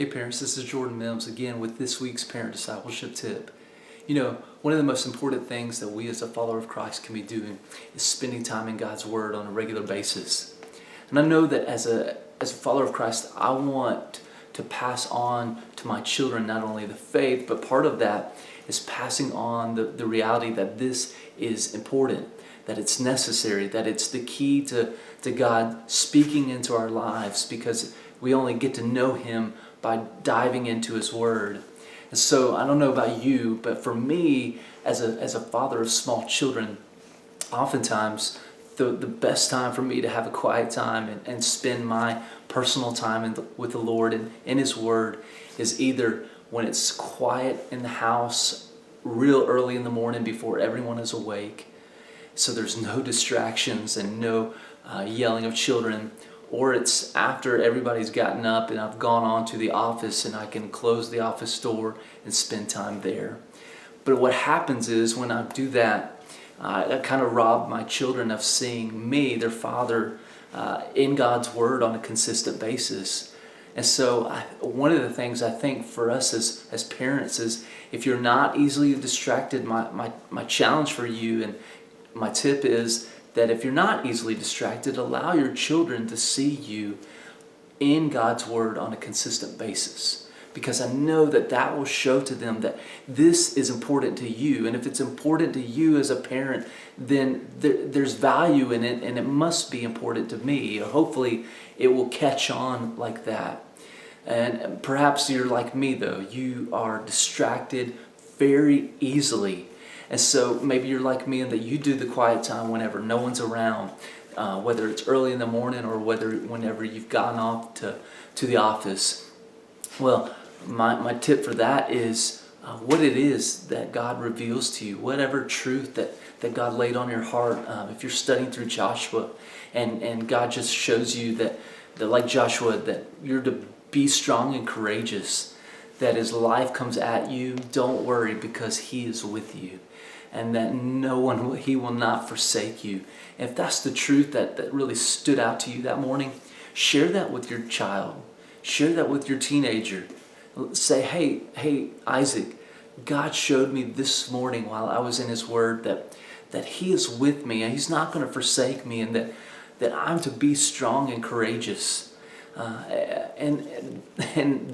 Hey parents, this is Jordan Mims again with this week's Parent Discipleship Tip. You know, one of the most important things that we as a follower of Christ can be doing is spending time in God's Word on a regular basis. And I know that as a follower of Christ, I want to pass on to my children not only the faith, but part of that is passing on the reality that this is important, that it's necessary, that it's the key to God speaking into our lives, because we only get to know Him by diving into His Word. And so I don't know about you, but for me, as a father of small children, oftentimes the best time for me to have a quiet time and spend my personal time with the Lord and in His Word is either when it's quiet in the house real early in the morning before everyone is awake, so there's no distractions and no yelling of children, or it's after everybody's gotten up and I've gone on to the office and I can close the office door and spend time there. But what happens is when I do that, I kind of rob my children of seeing me, their father, in God's Word on a consistent basis. And so one of the things I think for us as parents is, if you're not easily distracted, my challenge for you and my tip is that if you're not easily distracted, allow your children to see you in God's Word on a consistent basis. Because I know that will show to them that this is important to you. And if it's important to you as a parent, then there's value in it, and it must be important to me. Or hopefully it will catch on like that. And perhaps you're like me though. You are distracted very easily. And so maybe you're like me in that you do the quiet time whenever no one's around, whether it's early in the morning or whenever you've gotten off to the office. Well, my tip for that is what it is that God reveals to you, whatever truth that God laid on your heart. If you're studying through Joshua and God just shows you that like Joshua, that you're to be strong and courageous, that as life comes at you, don't worry because He is with you. And that He will not forsake you. And if that's the truth that really stood out to you that morning, share that with your child. Share that with your teenager. Say, hey, Isaac, God showed me this morning while I was in His Word that He is with me and He's not going to forsake me, and that I'm to be strong and courageous. And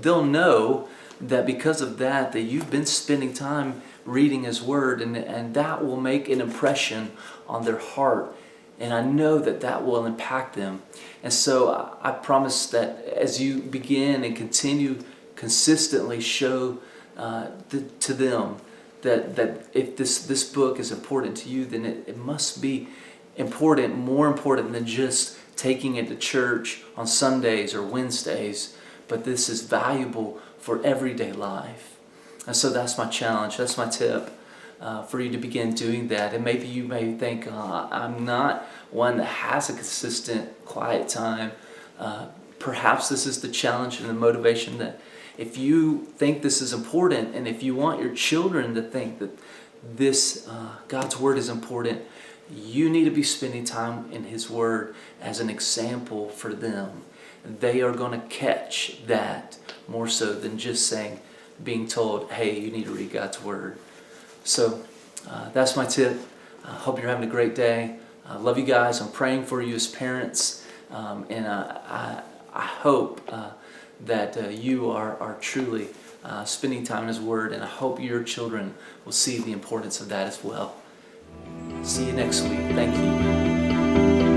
they'll know that because of that you've been spending time reading His Word, and that will make an impression on their heart, and I know that will impact them. And so I promise that as you begin and continue consistently show to them that if this book is important to you, then it must be important, more important than just taking it to church on Sundays or Wednesdays, but this is valuable for everyday life. And so that's my challenge, that's my tip for you to begin doing that. And maybe you may think, I'm not one that has a consistent quiet time. Perhaps this is the challenge and the motivation, that if you think this is important, and if you want your children to think that this God's Word is important, you need to be spending time in His Word as an example for them. They are going to catch that more so than just being told, hey, you need to read God's Word. So that's my tip. I hope you're having a great day. I love you guys. I'm praying for you as parents. And I hope that you are truly spending time in His Word. And I hope your children will see the importance of that as well. See you next week. Thank you.